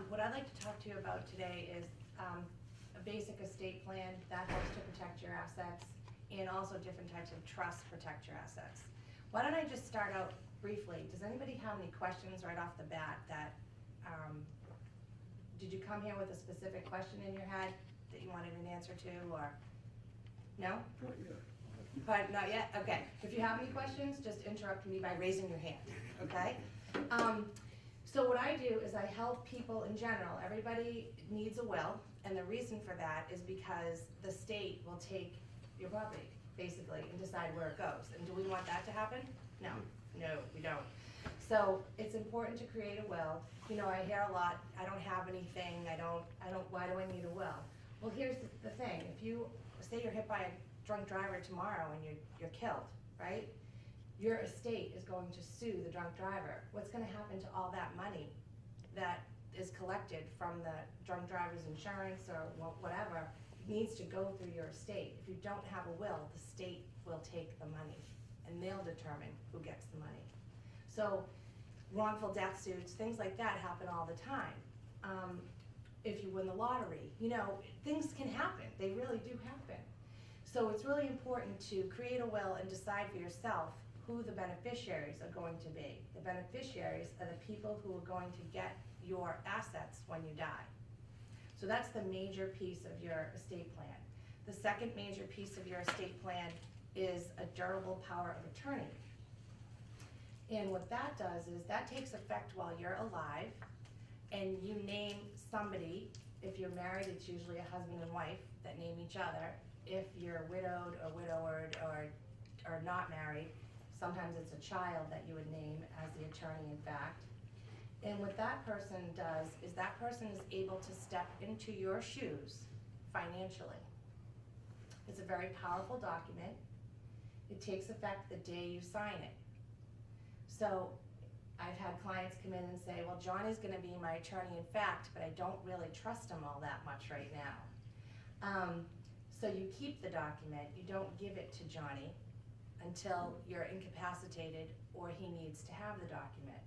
What I'd like to talk to you about today is a basic estate plan that helps to protect your assets, and also different types of trusts protect your assets. Why don't I just start out briefly? Does anybody have any questions right off the bat that, did you come here with a specific question in your head that you wanted an answer to, or, no? Not yet. But not yet? Okay. If you have any questions, just interrupt me by raising your hand, okay? So what I do is I help people in general. Everybody needs a will, and the reason for that is because the state will take your property, basically, and decide where it goes. And do we want that to happen? No, we don't. So it's important to create a will. You know, I hear a lot, I don't have anything, why do I need a will? Well, here's the thing. If you, say you're hit by a drunk driver tomorrow and you're killed, right? Your estate is going to sue the drunk driver. What's going to happen to all that money that is collected from the drunk driver's insurance or whatever needs to go through your estate. If you don't have a will, the state will take the money and they'll determine who gets the money. So wrongful death suits, things like that happen all the time. If you win the lottery, you know, things can happen. They really do happen. So it's really important to create a will and decide for yourself who the beneficiaries are going to be. The beneficiaries are the people who are going to get your assets when you die. So that's the major piece of your estate plan. The second major piece of your estate plan is a durable power of attorney. And what that does is that takes effect while you're alive, and you name somebody. If you're married, it's usually a husband and wife that name each other. If you're widowed or widowered or not married, sometimes it's a child that you would name as the attorney, in fact. And what that person does is that person is able to step into your shoes financially. It's a very powerful document. It takes effect the day you sign it. So I've had clients come in and say, well, Johnny's gonna be my attorney in fact, but I don't really trust him all that much right now. So you keep the document, you don't give it to Johnny until you're incapacitated or he needs to have the document.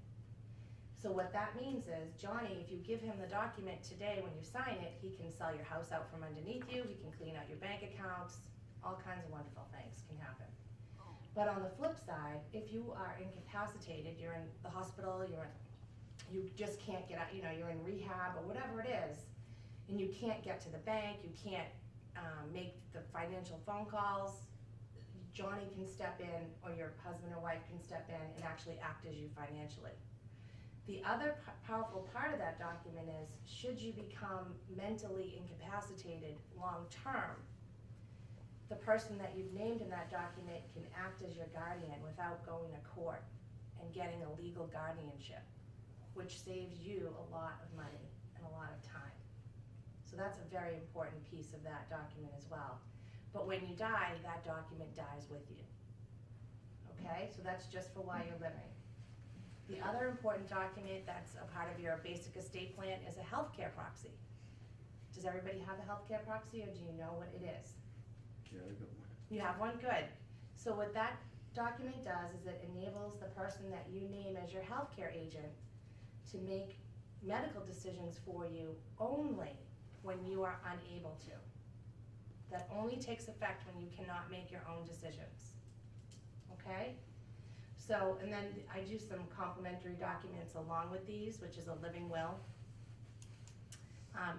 So what that means is, Johnny, if you give him the document today when you sign it, he can sell your house out from underneath you, he can clean out your bank accounts, all kinds of wonderful things can happen. But on the flip side, if you are incapacitated, you're in the hospital, you just can't get out, you know, you're in rehab or whatever it is, and you can't get to the bank, you can't make the financial phone calls, Johnny can step in, or your husband or wife can step in and actually act as you financially. The other powerful part of that document is, should you become mentally incapacitated long-term, the person that you've named in that document can act as your guardian without going to court and getting a legal guardianship, which saves you a lot of money and a lot of time. So that's a very important piece of that document as well. But when you die, that document dies with you. Okay, so that's just for while you're living. The other important document that's a part of your basic estate plan is a healthcare proxy. Does everybody have a healthcare proxy, or do you know what it is? Yeah, I got one. You have one? Good. So what that document does is it enables the person that you name as your healthcare agent to make medical decisions for you only when you are unable to. That only takes effect when you cannot make your own decisions. Okay? So, and then I do some complementary documents along with these, which is a living will.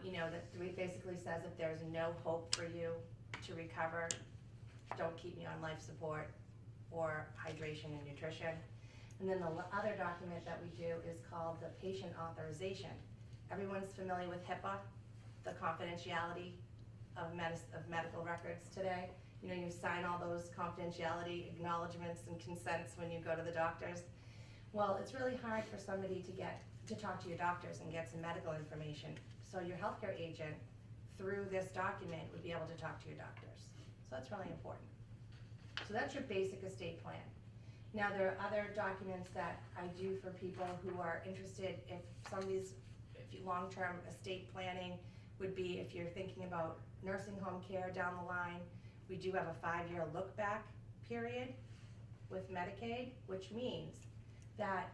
You know, that basically says if there's no hope for you to recover, don't keep me on life support, or hydration and nutrition. And then the other document that we do is called the patient authorization. Everyone's familiar with HIPAA, the confidentiality of medical records today. You know, you sign all those confidentiality acknowledgements and consents when you go to the doctors. Well, it's really hard for somebody to talk to your doctors and get some medical information. So your healthcare agent, through this document, would be able to talk to your doctors. So that's really important. So that's your basic estate plan. Now there are other documents that I do for people who are interested. If somebody's, long-term estate planning would be if you're thinking about nursing home care down the line. We do have a 5-year look-back period with Medicaid, which means that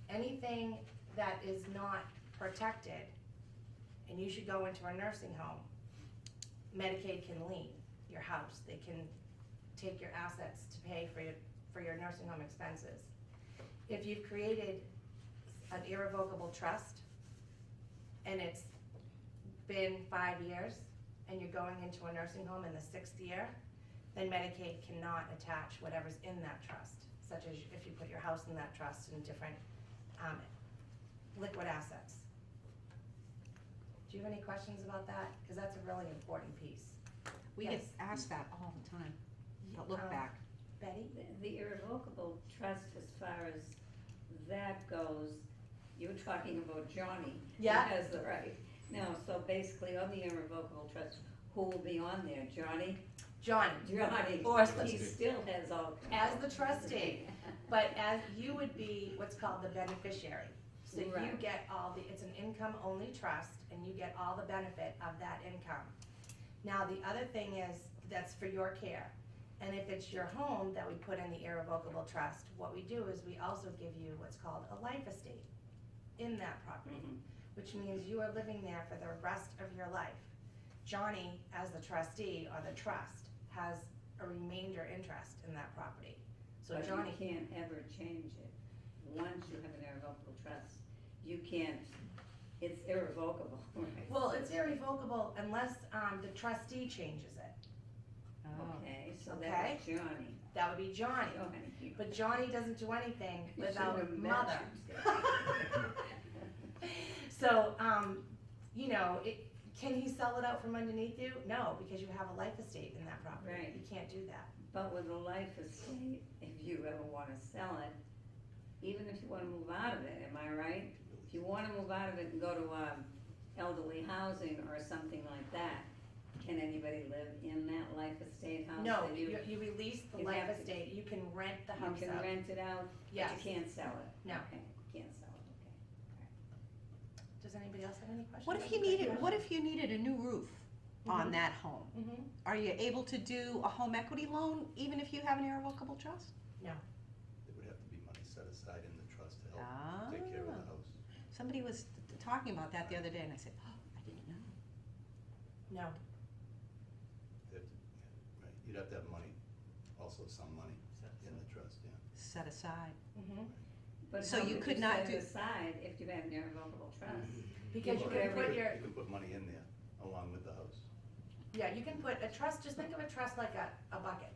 anything that is not protected and you should go into a nursing home, Medicaid can lien your house. They can take your assets to pay for your nursing home expenses. If you've created an irrevocable trust and it's been 5 years and you're going into a nursing home in the 6th year, then Medicaid cannot attach whatever's in that trust, such as if you put your house in that trust and different liquid assets. Do you have any questions about that? Because that's a really important piece. We Yes. get asked that all the time, the look back. Betty? The irrevocable trust, as far as that goes, you're talking about Johnny. Yeah. Who has the right. Now, so basically on the irrevocable trust, who will be on there? Johnny? Johnny. Johnny. Or He still has all. as the trustee, but as you would be what's called the beneficiary. So you Right. get it's an income-only trust, and you get all the benefit of that income. Now, the other thing is, that's for your care. And if it's your home that we put in the irrevocable trust, what we do is we also give you what's called a life estate in that property, which means you are living there for the rest of your life. Johnny, as the trustee or the trust, has a remainder interest in that property. So But Johnny, you can't ever change it. Once you have an irrevocable trust, you can't, it's irrevocable, right? well, it's irrevocable unless the trustee changes it. Oh. Okay, so Okay. that's Johnny. That would be Johnny. Johnny. But Johnny doesn't do anything You should without have mother. mentioned So, you know, can he sell it out from underneath you? No, because you have a life estate in that property. Right. You can't do that. But with a life estate, if you ever wanna sell it, even if you wanna move out of it, am I right? If you wanna move out of it and go to, elderly housing or something like that, can anybody live in that life estate house? No, that you release the you life have to- estate, you can rent the You house can out. rent it out, but Yes. you can't sell it? No. Okay, can't sell it, okay. Does anybody else have any questions? What if you needed a new roof on that home? Mm-hmm. Are you able to do a home equity loan even if you have an irrevocable trust? There would have to be money set aside in the trust to help take care of the house. Somebody was talking about that the other day and I said, oh, I didn't know. No. They'd have to- yeah, Right, you'd have to have money, also some money in the trust, yeah. Set aside. Mm-hmm. But So how you would could not set do- it aside if you had an irrevocable trust? Because you Put can every- put your, You can put money in there along with the house. yeah, you can put a trust, just think of a trust like a bucket,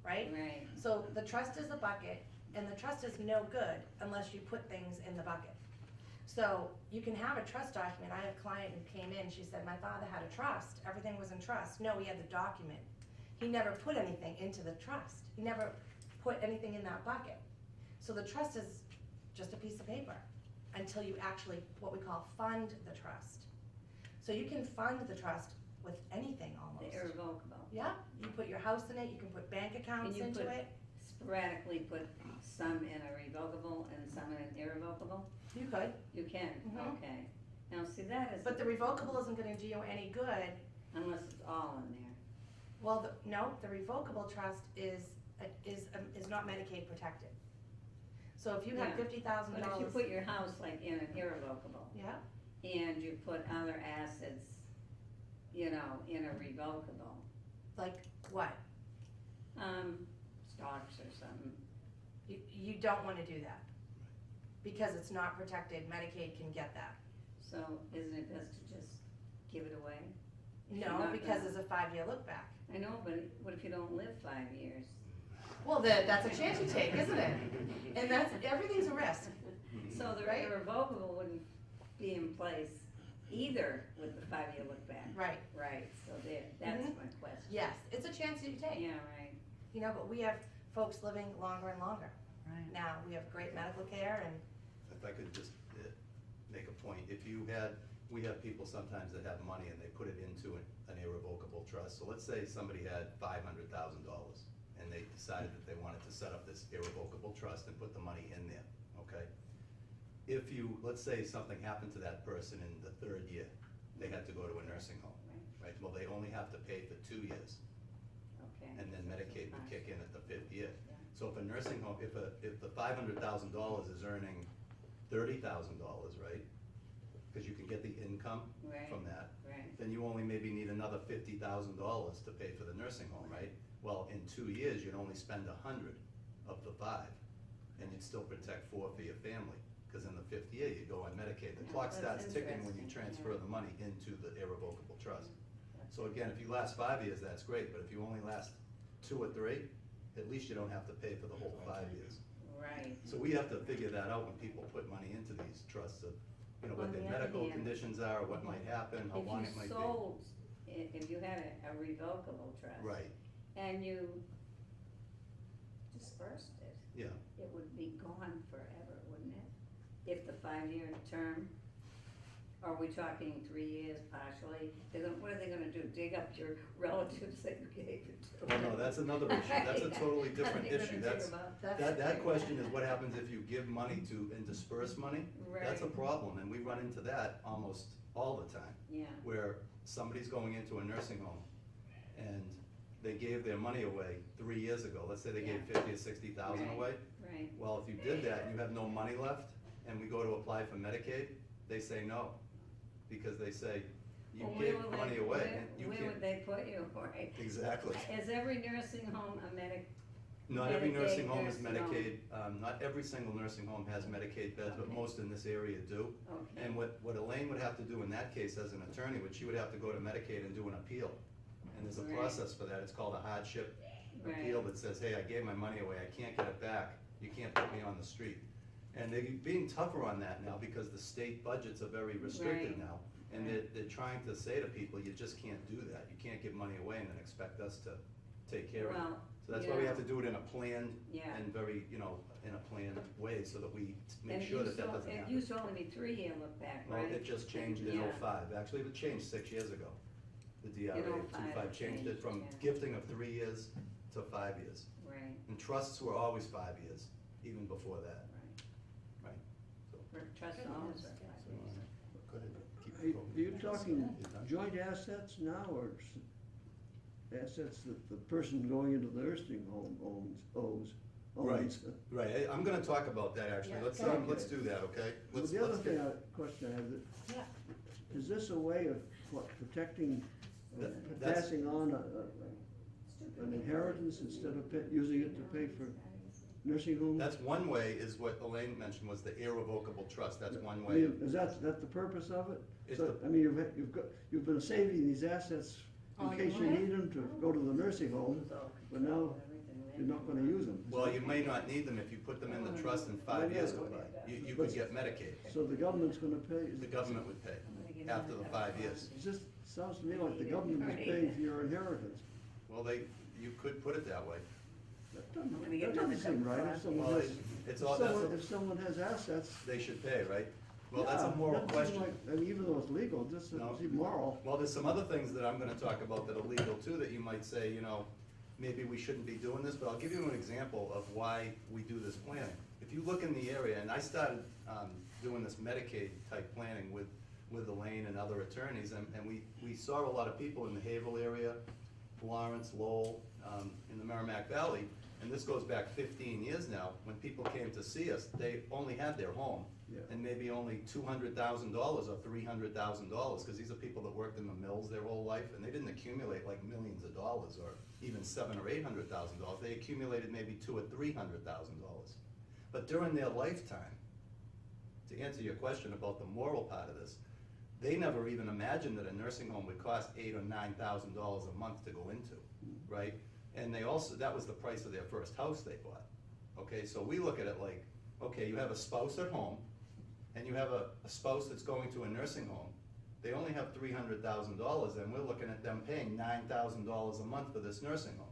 right? Right, So the trust is a bucket, and the trust is no good unless you put things in the bucket. So you can have a trust document. I had a client who came in, she said, my father had a trust, everything was in trust. No, he had the document. He never put anything into the trust. He never put anything in that bucket. So the trust is just a piece of paper until you actually, what we call, fund the trust. So you can fund the trust with anything the almost. irrevocable. Yeah, you put your house in it, you can put bank accounts you into put- it. Sporadically put some in a revocable and some in an irrevocable? You could. You can, Mhm. okay. Now, see, that is, But the revocable isn't gonna do you any good. unless it's all in there. Well, no, the revocable trust is not Medicaid protected. So if you have Yeah. $50,000. But if you put your house like in an irrevocable, Yeah, and you put other assets, you know, in a revocable, like what? stocks or something, You don't wanna do that. Because it's not protected, Medicaid can get that. so isn't it best to just give it away? You're No, not because gonna- there's a 5-year look back. I know, but what if you don't live 5 years? Well, that's a chance you take, isn't it? And everything's a risk. So the Right. irrevocable wouldn't be in place either with the 5-year look back. Right, Right, so that's Mhm. my question. yes, it's a chance you take. Yeah, right. You know, but we have folks living longer and longer. Right. Now, we have great medical care and, If I could just make a point, we have people sometimes that have money and they put it into an irrevocable trust. So let's say somebody had $500,000 and they decided that they wanted to set up this irrevocable trust and put the money in there, okay? Let's say something happened to that person in the 3rd year, they had to go to a nursing home, right? Well, they only have to pay for 2 years. Okay. And then Medicaid would kick in at the 5th year. Yeah. So if a nursing home, if the $500,000 is earning $30,000, right? because you can get the income Right. from that, Right, then you only maybe need another $50,000 to pay for the nursing home, right? Well, in 2 years, you'd only spend 100 of the 5, and you'd still protect 4 for your family, because in the 5th year, you go on Medicaid. The Yeah, clock that's starts ticking when you interesting, transfer yeah. the money into the irrevocable trust. So again, if you last 5 years, that's great, but if you only last 2 or 3, at least you don't have to pay for the whole 5 years. right. So we have to figure that out when people put money into these trusts of, you know, what On their the other medical hand, conditions are, what might happen, how long it might If be. you sold, if you had a revocable trust. Right, And you dispersed it, yeah. it would be gone forever, wouldn't it? If the 5-year term, are we talking 3 years partially? What are they gonna do, dig up your relatives that you gave it to? Well, no, that's another issue, that's a totally different Are they issue, gonna dig that's, 'em up? that question is what happens if you give money to, and disperse money? That's a Right. problem, and we run into that almost all the time, Yeah, where somebody's going into a nursing home, and they gave their money away 3 years ago, let's say they gave Yeah. 50 or 60,000 Right. away. right, Well, if you did that and you have no money left, and we go to apply for Medicaid, they say no, because they say, you Well, gave where will money they- away, and you Where can't. would they put you, right? Exactly. Is every nursing home a Not every Medicaid nursing home is nursing home. Medicaid, not every single nursing home has Medicaid beds, but Okay. most in this area do. Okay. And what Elaine would have to do in that case as an attorney, she would have to go to Medicaid and do an appeal. And there's a Right. process for that, it's called a hardship appeal Right. that says, hey, I gave my money away, I can't get it back, you can't put me on the street. And they're being tougher on that now because the state budgets are very restricted Right. now. And they're trying to say to people, you just can't do that, you can't give money away and then expect us to take care of it. Well, So that's why we yeah. have to do it in a planned Yeah. and very, in a planned way so that we make And it sure used that that to- doesn't It happen. used to only be 3-year look back, Well, right? it just changed in Yeah. '05, actually it changed 6 years ago. The DRA, In 05 2.5 changed it from yeah. gifting of 3 years to 5 years. Right, And trusts were always 5 years, even before that, right. right? So, Trust always are 5 so, years. go ahead, keep Are going. you talking You're done? joint assets now, or assets that the person going into the nursing home owns? Right, right, I'm gonna talk about that actually, Yeah, let's, go ahead. Okay. do that, okay? Well, Let's the other get- thing, question I have, Yeah. is this a way of protecting, That's- passing on an inheritance instead of using it to pay for nursing homes? That's one way, is what Elaine mentioned, was the irrevocable trust, that's one I way. mean, is that the purpose of it? It's So, the- I mean, you've been saving these assets in Oh, case you you need them to go to the nursing home, but now you're not gonna use them. Well, you may not need them if you put them in the trust and 5 years go by. You could get Medicaid. So the government's gonna pay? The government would pay after the 5 years. It just sounds to me like the government is paying for your inheritance. Well, you could put it that way. That I'm gonna doesn't, get that doesn't another seem right. cup If someone Well, has, it's all, that's, if someone has assets. they should pay, right? Well, that's a yeah, moral that doesn't question. like- I mean, even though it's legal, this is No. immoral. Well, there's some other things that I'm gonna talk about that are legal too, that you might say, maybe we shouldn't be doing this, but I'll give you an example of why we do this planning. If you look in the area, and I started, doing this Medicaid type planning with Elaine and other attorneys, and we saw a lot of people in the Haverhill area, Florence, Lowell, in the Merrimack Valley, and this goes back 15 years now, when people came to see us, they only had their home, Yeah. and maybe only $200,000 or $300,000, because these are people that worked in the mills their whole life, and they didn't accumulate like millions of dollars, or even $700,000 or $800,000, they accumulated maybe $200,000 or $300,000. But during their lifetime, to answer your question about the moral part of this, they never even imagined that a nursing home would cost $8,000 or $9,000 a month to go into, right? And they also, that was the price of their first house they bought. Okay, so we look at it like, okay, you have a spouse at home, and you have a spouse that's going to a nursing home. They only have $300,000, and we're looking at them paying $9,000 a month for this nursing home.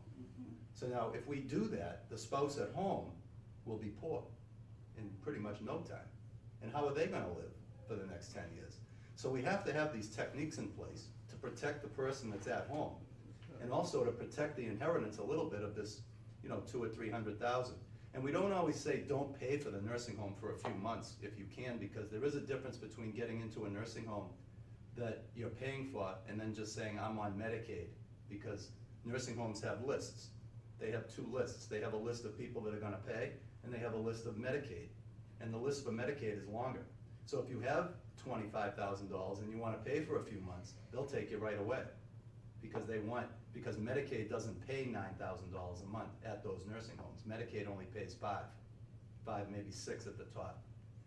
So now, if we do that, the spouse at home will be poor in pretty much no time. And how are they gonna live for the next 10 years? So we have to have these techniques in place to protect the person that's at home, and also to protect the inheritance a little bit of this, $200,000 or $300,000. And we don't always say, don't pay for the nursing home for a few months if you can, because there is a difference between getting into a nursing home that you're paying for and then just saying, I'm on Medicaid, because nursing homes have lists. They have 2 lists. They have a list of people that are gonna pay, and they have a list of Medicaid. And the list for Medicaid is longer. So if you have $25,000 and you wanna pay for a few months, they'll take you right away. Because Medicaid doesn't pay $9,000 a month at those nursing homes. Medicaid only pays five, maybe six at the top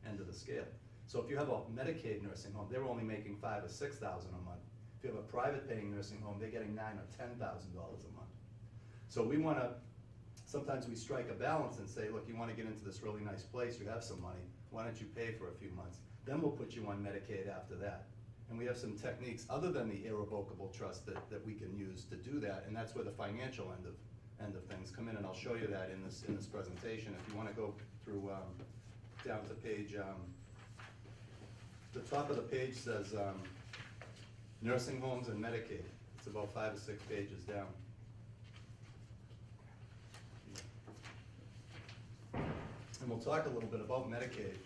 end of the scale. So if you have a Medicaid nursing home, they're only making $5,000 or $6,000 a month. If you have a private paying nursing home, they're getting $9,000 or $10,000 a month. So we wanna, sometimes we strike a balance and say, look, you wanna get into this really nice place, you have some money, why don't you pay for a few months? Then we'll put you on Medicaid after that. And we have some techniques, other than the irrevocable trust, that we can use to do that, and that's where the financial end of things come in, and I'll show you that in this presentation. If you wanna go through, down to page, the top of the page says, nursing homes and Medicaid. It's about 5 or 6 pages down. And we'll talk a little bit about Medicaid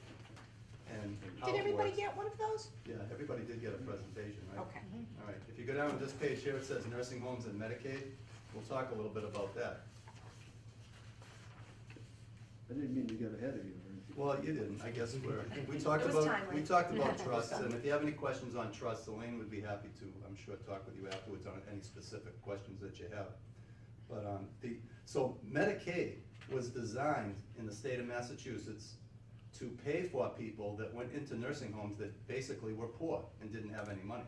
and how it Did everybody works. get one of those? Yeah, everybody did get a presentation, right? Okay. All right, if you go down to this page here, it says nursing homes and Medicaid. We'll talk a little bit about that. I didn't mean to get ahead of you or anything. Well, you didn't, I guess we talked It was about, timely. we talked about trusts, and if you have any questions on trusts, Elaine would be happy to, I'm sure, talk with you afterwards on any specific questions that you have. But, so Medicaid was designed in the state of Massachusetts to pay for people that went into nursing homes that basically were poor and didn't have any money.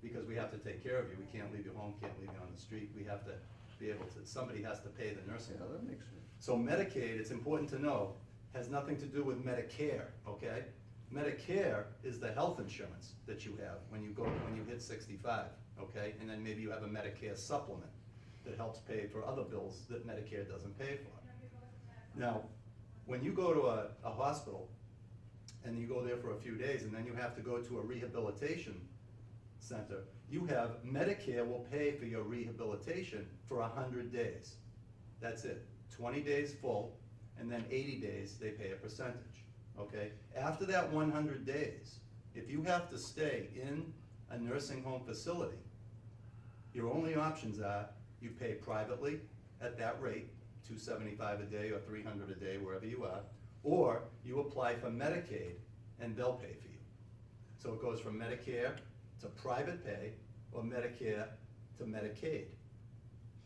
Because we have to take care of you, we can't leave you home, can't leave you on the street, we have to be able to, somebody has to pay the nursing Yeah, home. that makes sense. So Medicaid, it's important to know, has nothing to do with Medicare, okay? Medicare is the health insurance that you have when you hit 65, okay? And then maybe you have a Medicare supplement that helps pay for other bills that Medicare doesn't pay for. Now, when you go to a hospital and you go there for a few days and then you have to go to a rehabilitation center, you have, Medicare will pay for your rehabilitation for 100 days. That's it, 20 days full, and then 80 days, they pay a percentage, okay? After that 100 days, if you have to stay in a nursing home facility, your only options are you pay privately at that rate, $275 a day or $300 a day, wherever you are, or you apply for Medicaid and they'll pay for you. So it goes from Medicare to private pay or Medicare to Medicaid.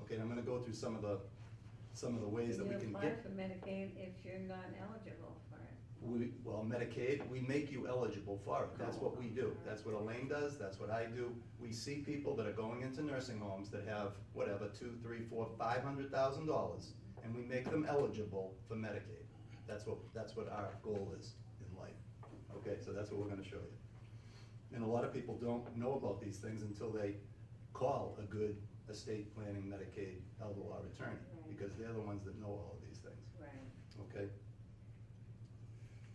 Okay, and I'm gonna go through some of the ways that we You can apply get. for Medicaid if you're not eligible for it. Well, Medicaid, we make you eligible for it. That's what we do. That's what Elaine does, that's what I do. We see people that are going into nursing homes that have whatever, $200,000, $300,000, $400,000, $500,000, and we make them eligible for Medicaid. That's what our goal is in life. Okay, so that's what we're gonna show you. And a lot of people don't know about these things until they call a good estate planning Medicaid elder law attorney, Right. because they're the ones that know all of these things, Right. okay?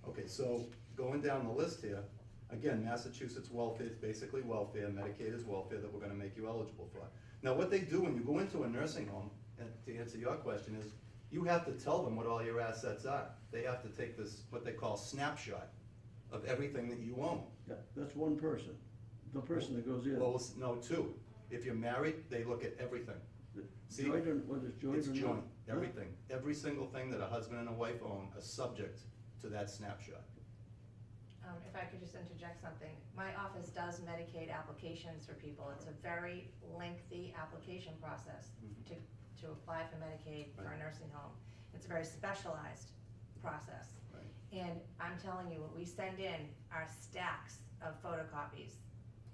Okay, so going down the list here, again, Massachusetts welfare is basically welfare, Medicaid is welfare that we're gonna make you eligible for. Now, what they do when you go into a nursing home, and to answer your question, is you have to tell them what all your assets are. They have to take this, what they call snapshot of everything that you own. Yeah, that's one person, the person that goes in. Well, no, two. If you're married, they look at everything. see, Joint or, whether it's joint or It's not. joint, Huh? everything. Every single thing that a husband and a wife own are subject to that snapshot. If I could just interject something, my office does Medicaid applications for people. It's a very lengthy application process Mhm. to apply for Medicaid for a Right. nursing home. It's a very specialized process. Right. And I'm telling you, what we send in are stacks of photocopies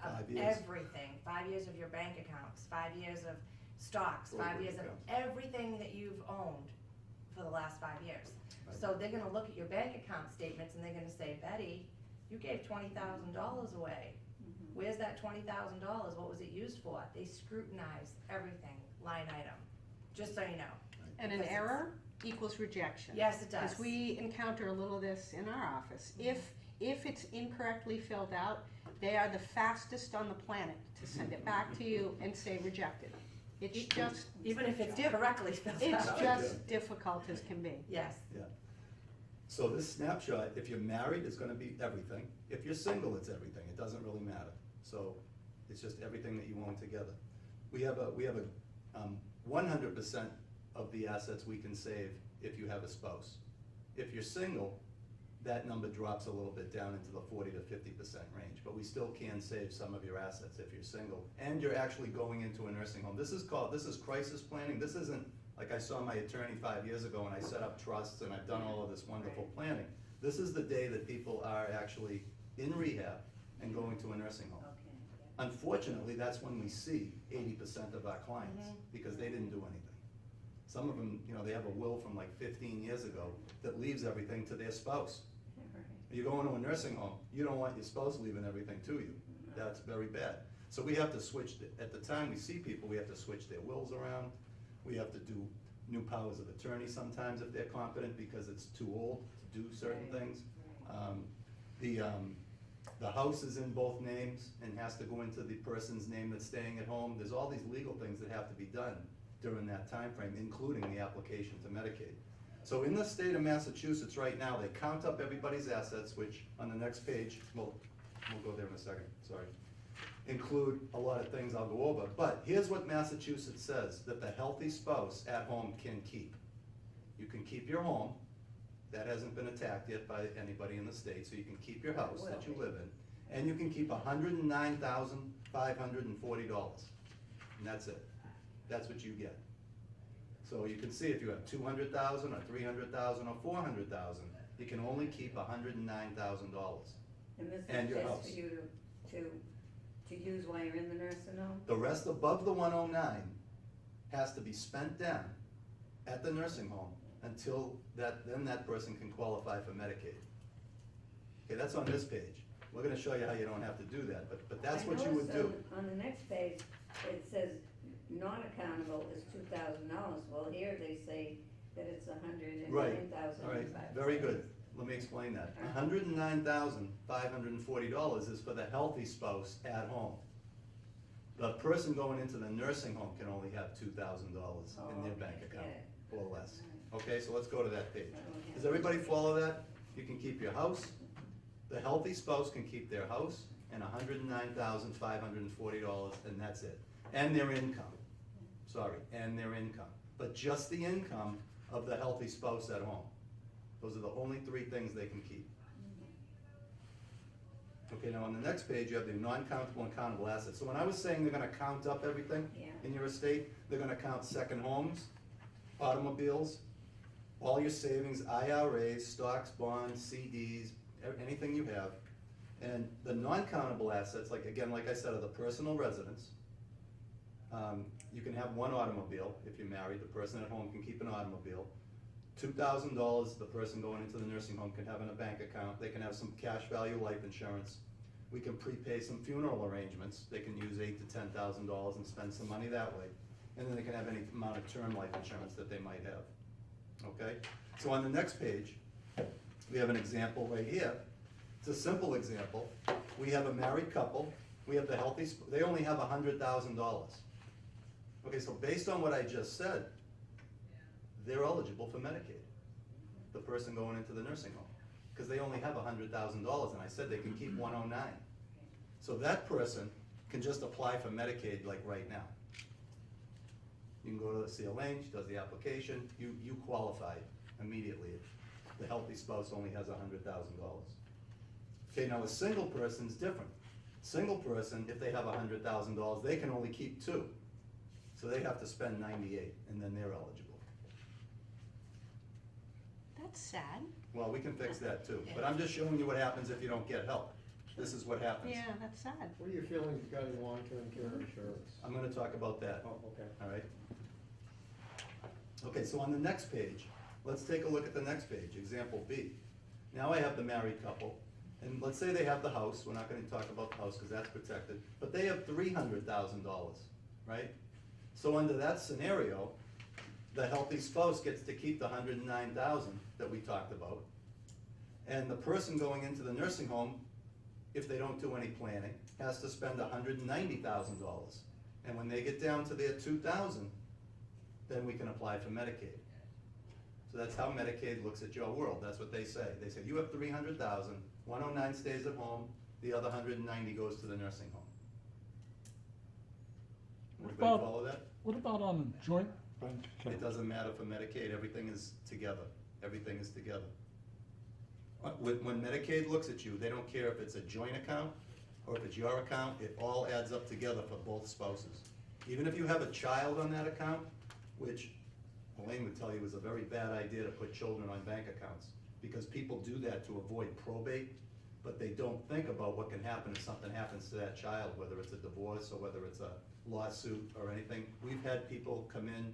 of 5 years. everything. 5 years of your bank accounts, 5 years of stocks, 5 Brokerage years of accounts. everything that you've owned for the last 5 years. Right. So they're gonna look at your bank account statements and they're gonna say, Betty, you gave $20,000 away. Where's that $20,000? What was it used for? They scrutinize everything, line item, just so you know. And an Because it's- error equals rejection. Yes, it does. Because we encounter a little of this in our office. If it's incorrectly filled out, they are the fastest on the planet to send it back to you and say rejected. It's just, Even if it's correctly filled it's out. just difficult as can be. Yes. Yeah. So this snapshot, if you're married, it's gonna be everything. If you're single, it's everything. It doesn't really matter. So it's just everything that you own together. We have a 100% of the assets we can save if you have a spouse. If you're single, that number drops a little bit down into the 40 to 50% range, but we still can save some of your assets if you're single, and you're actually going into a nursing home. This is crisis planning. This isn't, like I saw my attorney 5 years ago and I set up trusts and I've done all of this wonderful planning. This is the day that people are actually in rehab and going to a nursing home. Okay, yeah. Unfortunately, that's when we see 80% of our clients, because they didn't do anything. Some of them, you know, they have a will from like 15 years ago that leaves everything to their spouse. Right. You go into a nursing home, you don't want your spouse leaving everything to you. That's very bad. So we have to switch, at the time we see people, we have to switch their wills around. We have to do new powers of attorney sometimes if they're competent, because it's too old to do certain Right, things. right. The house is in both names and has to go into the person's name that's staying at home. There's all these legal things that have to be done during that time frame, including the application to Medicaid. So in the state of Massachusetts right now, they count up everybody's assets, which on the next page, we'll go there in a second, sorry, include a lot of things I'll go over. But here's what Massachusetts says, that the healthy spouse at home can keep. You can keep your home. That hasn't been attacked yet by anybody in the state, so you can keep your house that you live in, and you can keep $109,540, and that's it. That's what you get. So you can see if you have 200,000 or 300,000 or 400,000, you can only keep $109,000. And this And is your just house. for you to use while you're in the nursing home? The rest above the 109 has to be spent down at the nursing home until then that person can qualify for Medicaid. Okay, that's on this page. We're gonna show you how you don't have to do that, but that's what you would I do. noticed on the next page, it says non-accountable is $2,000. Well, here they say that it's $109,000. All right, very good. Let me explain that. $109,540 is for the healthy spouse at home. The person going into the nursing home can only have $2,000 in their bank account, or less. Okay, so let's go to that page. Does everybody follow that? You can keep your house, the healthy spouse can keep their house, and $109,540, and that's it. And their income, and their income. But just the income of the healthy spouse at home. Those are the only three things they can keep. Okay, now on the next page, you have the non-countable and countable assets. So when I was saying they're gonna count up everything Yeah. in your estate, they're gonna count second homes, automobiles, all your savings, IRAs, stocks, bonds, CDs, anything you have. And the non-countable assets, like, again, like I said, are the personal residence. You can have one automobile if you're married. The person at home can keep an automobile. $2,000, the person going into the nursing home can have in a bank account. They can have some cash value life insurance. We can prepay some funeral arrangements. They can use $8,000 to $10,000 and spend some money that way. And then they can have any amount of term life insurance that they might have. Okay? So on the next page, we have an example right here. It's a simple example. We have a married couple. We have the healthy, they only have $100,000. Okay, so based on what I just said, they're eligible for Medicaid, the person going into the nursing home, because they only have $100,000, and I said they can keep 109. So that person can just apply for Medicaid like right now. You can go to see Elaine, she does the application, you qualify immediately. The healthy spouse only has $100,000. Okay, now a single person's different. Single person, if they have $100,000, they can only keep two. So they have to spend 98, and then they're eligible. That's sad. Well, we can fix that too, but I'm just showing you what happens if you don't get help. This is what happens. Yeah, that's sad. What are your feelings regarding long-term care insurance? I'm gonna talk about that, Oh, okay. all right? Okay, so on the next page, let's take a look at the next page, example B. Now I have the married couple, and let's say they have the house, we're not gonna talk about the house because that's protected, but they have $300,000, right? So under that scenario, the healthy spouse gets to keep the $109,000 that we talked about. And the person going into the nursing home, if they don't do any planning, has to spend $190,000. And when they get down to their $2,000, then we can apply for Medicaid. So that's how Medicaid looks at your world. That's what they say. They say, you have $300,000, 109 stays at home, the other 190 goes to the nursing home. Everybody about- follow that? What about on joint bank It account? doesn't matter for Medicaid, everything is together. Everything is together. When Medicaid looks at you, they don't care if it's a joint account or if it's your account, it all adds up together for both spouses. Even if you have a child on that account, which Elaine would tell you is a very bad idea to put children on bank accounts, because people do that to avoid probate, but they don't think about what can happen if something happens to that child, whether it's a divorce or whether it's a lawsuit or anything. We've had people come in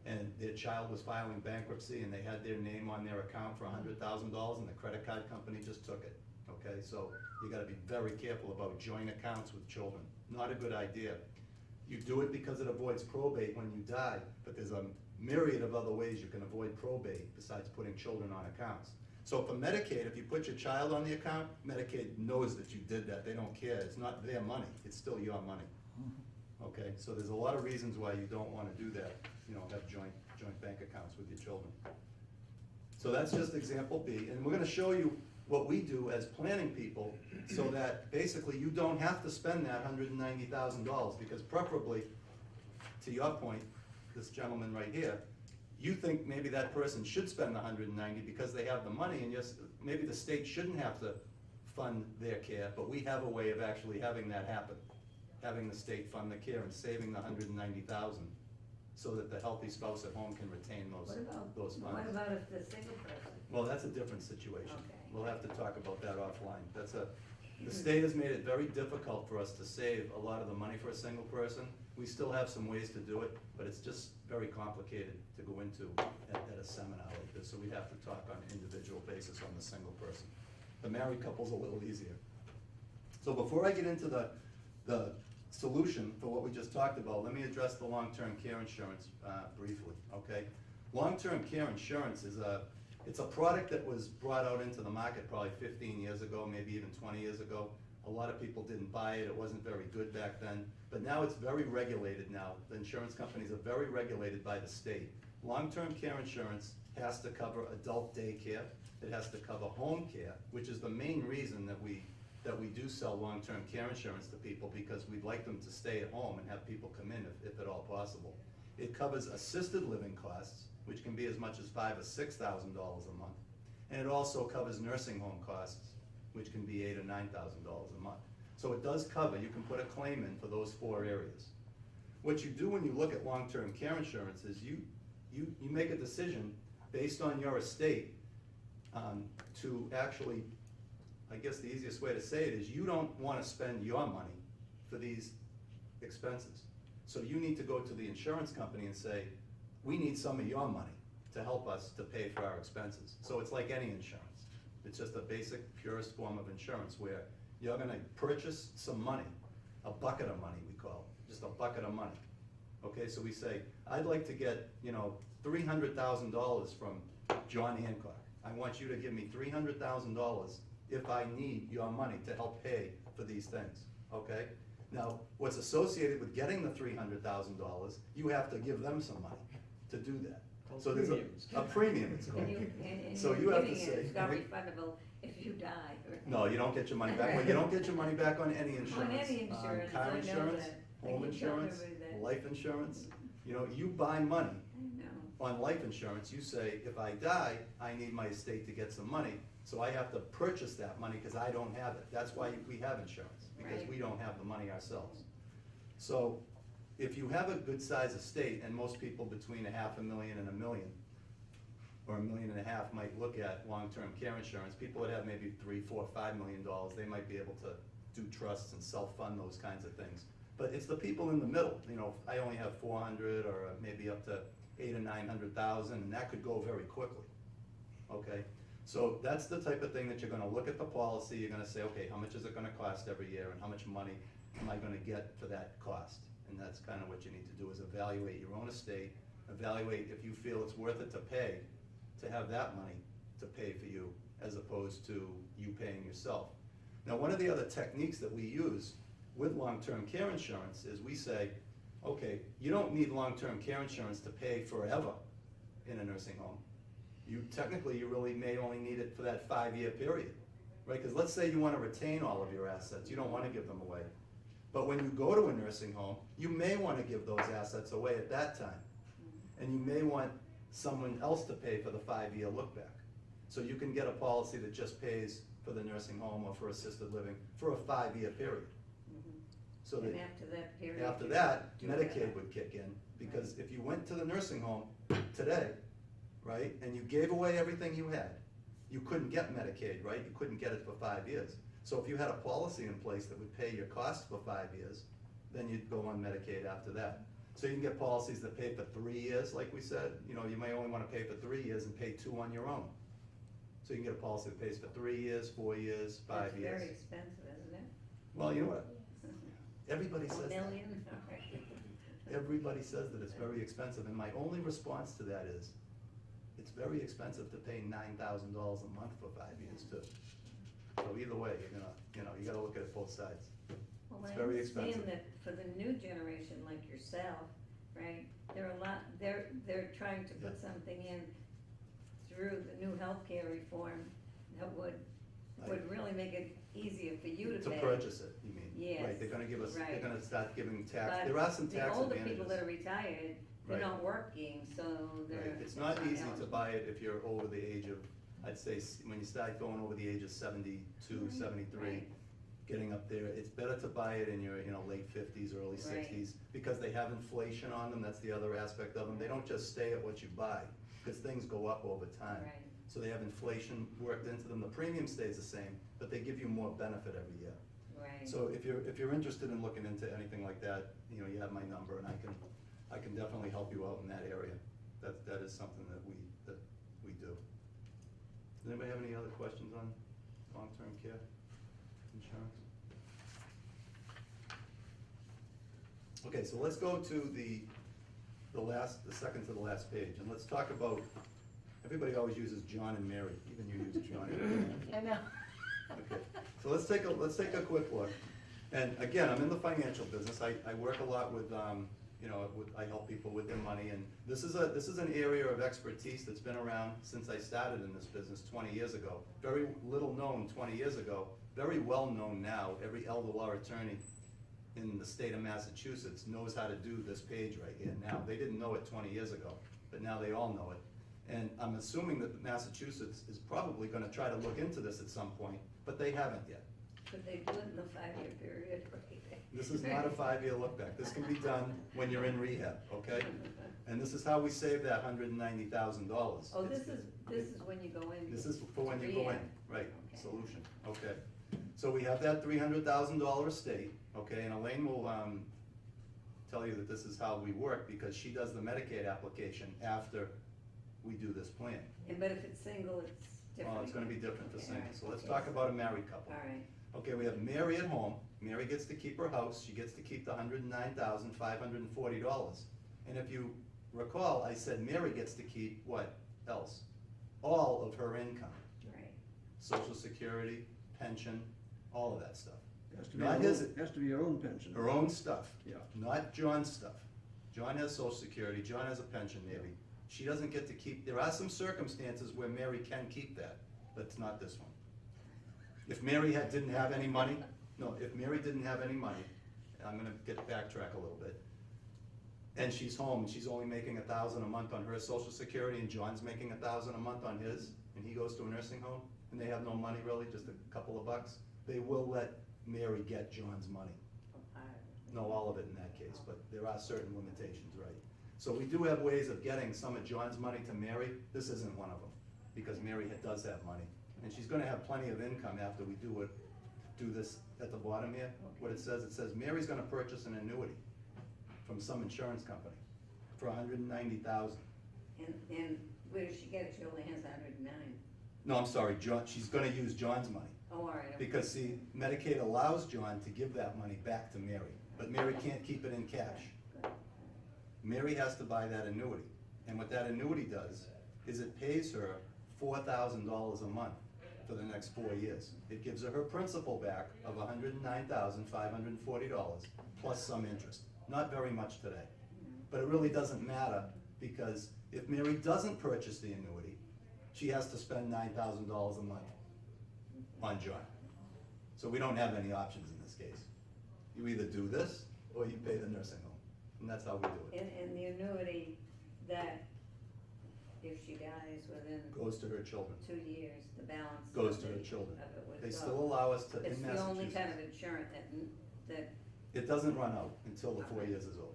and their child was filing bankruptcy and they had their name on their account for $100,000 and the credit card company just took it, okay? So you gotta be very careful about joint accounts with children. Not a good idea. You do it because it avoids probate when you die, but there's a myriad of other ways you can avoid probate besides putting children on accounts. So for Medicaid, if you put your child on the account, Medicaid knows that you did that. They don't care. It's not their money. It's still your money. Okay, so there's a lot of reasons why you don't want to do that, you know, have joint bank accounts with your children. So that's just example B, and we're gonna show you what we do as planning people so that basically you don't have to spend that $190,000, because preferably, to your point, this gentleman right here, you think maybe that person should spend the $190 because they have the money, and yes, maybe the state shouldn't have to fund their care, but we have a way of actually having that happen. Having the state fund the care and saving the $190,000 so that the healthy spouse at home can retain those funds. What about if the single person? Well, that's a different situation. Okay. We'll have to talk about that offline. The state has made it very difficult for us to save a lot of the money for a single person. We still have some ways to do it, but it's just very complicated to go into at a seminar like this, so we have to talk on an individual basis on the single person. The married couple's a little easier. So before I get into the solution for what we just talked about, let me address the long-term care insurance briefly, okay? Long-term care insurance is it's a product that was brought out into the market probably 15 years ago, maybe even 20 years ago. A lot of people didn't buy it. It wasn't very good back then. But now it's very regulated now. The insurance companies are very regulated by the state. Long-term care insurance has to cover adult daycare. It has to cover home care, which is the main reason that we do sell long-term care insurance to people, because we'd like them to stay at home and have people come in if at all possible. It covers assisted living costs, which can be as much as $5,000 or $6,000 a month. And it also covers nursing home costs, which can be $8,000 or $9,000 a month. So it does cover, you can put a claim in for those 4 areas. What you do when you look at long-term care insurance is you make a decision based on your estate to actually, I guess the easiest way to say it is, you don't want to spend your money for these expenses. So you need to go to the insurance company and say, we need some of your money to help us to pay for our expenses. So it's like any insurance. It's just a basic, purest form of insurance where you're gonna purchase some money, a bucket of money we call it, just a bucket of money. Okay, so we say, I'd like to get, $300,000 from John Hancock. I want you to give me $300,000 if I need your money to help pay for these things, okay? Now, what's associated with getting the $300,000, you have to give them some money to do that. So there's a premium, it's called. So you have to say. It's not refundable if you die. No, you don't get your money back. Well, you don't get your money back on any insurance. On any insurance, Car I know insurance, that. home I can tell insurance, everybody that. life insurance. You buy money I know. on life insurance. You say, if I die, I need my estate to get some money. So I have to purchase that money because I don't have it. That's why we have insurance, because Right. we don't have the money ourselves. So if you have a good size estate, and most people between $500,000 and $1 million, or $1.5 million might look at long-term care insurance. People that have maybe $3, $4, $5 million, they might be able to do trusts and self-fund those kinds of things. But it's the people in the middle. I only have 400 or maybe up to 800,000 or 900,000, and that could go very quickly. Okay, so that's the type of thing that you're going to look at the policy. You're going to say, okay, how much is it going to cost every year, and how much money am I going to get for that cost? And that's kind of what you need to do, is evaluate your own estate, evaluate if you feel it's worth it to pay, to have that money to pay for you, as opposed to you paying yourself. Now, one of the other techniques that we use with long-term care insurance is we say, okay, you don't need long-term care insurance to pay forever in a nursing home. Technically, you really may only need it for that 5-year period, right? Because let's say you want to retain all of your assets. You don't want to give them away. But when you go to a nursing home, you may want to give those assets away at that time. And you may want someone else to pay for the 5-year look back. So you can get a policy that just pays for the nursing home or for assisted living for a 5-year period. So that And after that period. after you that, do it. Medicaid would kick in, because if you went to the nursing home today, right, and you gave away everything you had, you couldn't get Medicaid, right? You couldn't get it for 5 years. So if you had a policy in place that would pay your costs for 5 years, then you'd go on Medicaid after that. So you can get policies that pay for 3 years, like we said, you know, you may only wanna pay for 3 years and pay 2 on your own. So you can get a policy that pays for 3 years, 4 years, 5 years. It's very expensive, isn't it? Well, you know what? Everybody says that. Million? Everybody says that it's very expensive, and my only response to that is, it's very expensive to pay $9,000 a month for 5 years too. So either way, you're gonna, you know, you gotta look at it both sides. Well, It's I very understand expensive. that for the new generation like yourself, right, they're trying to put Yeah. something in through the new healthcare reform that would really make it easier for you to To pay. purchase it, you mean? Yes, Right, they're gonna give us, they're right. gonna start giving tax, But there are some tax the older advantages. people that are retired, they're Right. not working, so they're. Right, it's not easy to eligible. buy it if you're over the age of, I'd say, when you start going over the age of 72, Right, 73, right. getting up there, it's better to buy it in your, you know, late 50s, early Right. 60s, because they have inflation on them, that's the other aspect of them. They don't just stay at what you buy, because things go up over time. Right. So they have inflation worked into them, the premium stays the same, but they give you more benefit every year. Right. So if you're interested in looking into anything like that, you know, you have my number, and I can definitely help you out in that area. That is something that we do. Does anybody have any other questions on long-term care insurance? Okay, so let's go to the second to the last page, and let's talk about, everybody always uses John and Mary, even you use John and Mary. I know. Okay, so let's take a quick look. And again, I'm in the financial business. I work a lot with, you know, I help people with their money, and this is an area of expertise that's been around since I started in this business 20 years ago. Very little known 20 years ago, very well known now. Every elder law attorney in the state of Massachusetts knows how to do this page right here now. They didn't know it 20 years ago, but now they all know it. And I'm assuming that Massachusetts is probably gonna try to look into this at some point, but they haven't yet. Could they do it in the 5-year period, right? This is not a 5-year look back. This can be done when you're in rehab, okay? And this is how we save that $190,000. Oh, this is when you go in. This is for when you go in, Rehab. right, Okay. solution, okay. So we have that $300,000 estate, okay, and Elaine will, tell you that this is how we work, because she does the Medicaid application after we do this plan. But if it's single, it's different. Oh, it's gonna be different for Okay, single, alright, so let's okay. talk about a married couple. All right, Okay, we have Mary at home. Mary gets to keep her house. She gets to keep the $109,540. And if you recall, I said Mary gets to keep what else? All of her income. right. Social Security, pension, all of that stuff. Has to be Not your his- own, has to be your own pension. Her own stuff. Yeah. Not John's stuff. John has Social Security, John has a pension maybe. She doesn't get to keep, there are some circumstances where Mary can keep that, but it's not this one. If Mary didn't have any money, if Mary didn't have any money, I'm gonna backtrack a little bit, and she's home, and she's only making $1,000 a month on her Social Security, and John's making $1,000 a month on his, and he goes to a nursing home, and they have no money really, just a couple of bucks, they will let Mary get John's money. No, all of it in that case, but there are certain limitations, right? So we do have ways of getting some of John's money to Mary. This isn't one of them, because Mary does have money. And she's gonna have plenty of income after we do this at the bottom here. What it says, Mary's gonna purchase an annuity from some insurance company for $190,000. And where does she get it? She only has 109. No, I'm sorry, she's gonna use John's money. Oh, all right. okay. Because see, Medicaid allows John to give that money back to Mary, but Mary can't keep it in cash. Good. Mary has to buy that annuity, and what that annuity does is it pays her $4,000 a month for the next 4 years. It gives her principal back of $109,540 plus some interest. Not very much today, but it really doesn't matter, because if Mary doesn't purchase the annuity, she has to spend $9,000 a month on John. So we don't have any options in this case. You either do this, or you pay the nursing home, and that's how we do it. And the annuity that, if she dies within Goes to her children. 2 years, the balance. Goes of to her it- children. of it would They go. still allow us to, in It's the only kind Massachusetts. of insurance that, It doesn't run out until the 4 Okay. years is over.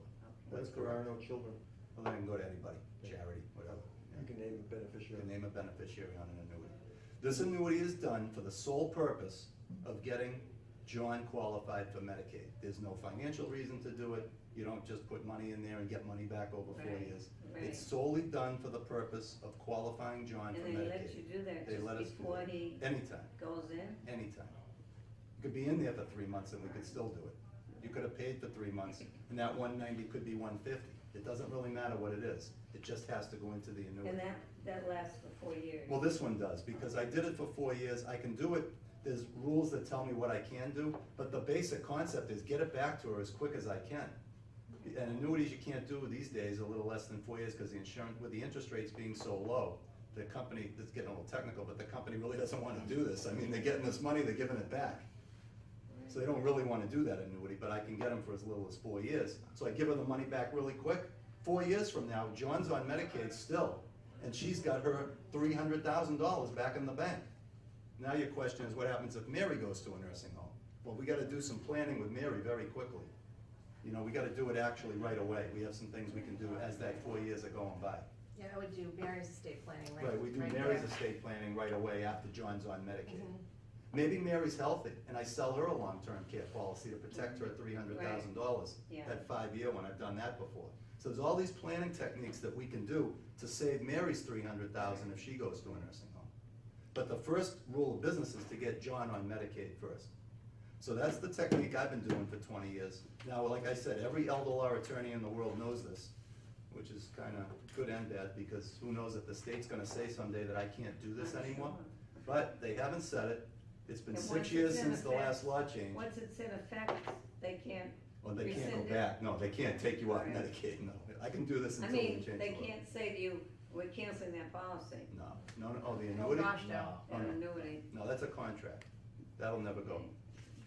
That's If there are correct. no children, Well, then go to anybody, charity, whatever. Yeah. you can name a You can beneficiary. name a beneficiary on an annuity. This annuity is done for the sole purpose of getting John qualified for Medicaid. There's no financial reason to do it. You don't just put money in there and get money back over 4 Right, years. right. It's solely done for the purpose of qualifying John for and they let you Medicaid. do that They let us just do before it. he Anytime, goes in? anytime. You could be in there for 3 months and we could still do it. You could have paid for 3 months and that 190 could be 150. It doesn't really matter what it is. It just has to go into the annuity. And that lasts for 4 years? Well, this one does, because I did it for 4 years, I can do it, there's rules that tell me what I can do, but the basic concept is get it back to her as quick as I can. And annuities you can't do these days a little less than 4 years, because the insurance, with the interest rates being so low, the company, this is getting a little technical, but the company really doesn't wanna do this, I mean, they're getting this money, they're giving it back. So they don't really wanna do that annuity, but I can get them for as little as 4 years, so I give her the money back really quick. 4 years from now, John's on Medicaid still, and she's got her $300,000 back in the bank. Now your question is, what happens if Mary goes to a nursing home? Well, we gotta do some planning with Mary very quickly. You know, we gotta do it actually right away. We have some things we can do as that 4 years are going by. Yeah, I would do Mary's estate planning, right? Right, we do right Mary's there. estate planning right away after John's on Medicaid. Mhm. Maybe Mary's healthy, and I sell her a long-term care policy to protect her $300,000 Yeah. at 5 year when I've done that before. So there's all these planning techniques that we can do to save Mary's $300,000 if she goes to a nursing home. But the first rule of business is to get John on Medicaid first. So that's the technique I've been doing for 20 years. Now, like I said, every elder law attorney in the world knows this, which is kinda good and bad, because who knows if the state's gonna say someday that I can't do this I'm anymore? sure. But they haven't said it. It's been And 6 once years it's in since the effect- last law change. Once it's in effect, they can't Well, they can't go rescind it? back. No, they can't take you off Right. Medicaid, no. I can do this I until we mean, change they the law. can't say to you, we're canceling that policy, No, oh, the Oh, annuity? gosh, no. Oh, an no. annuity. No, that's a contract. That'll never go.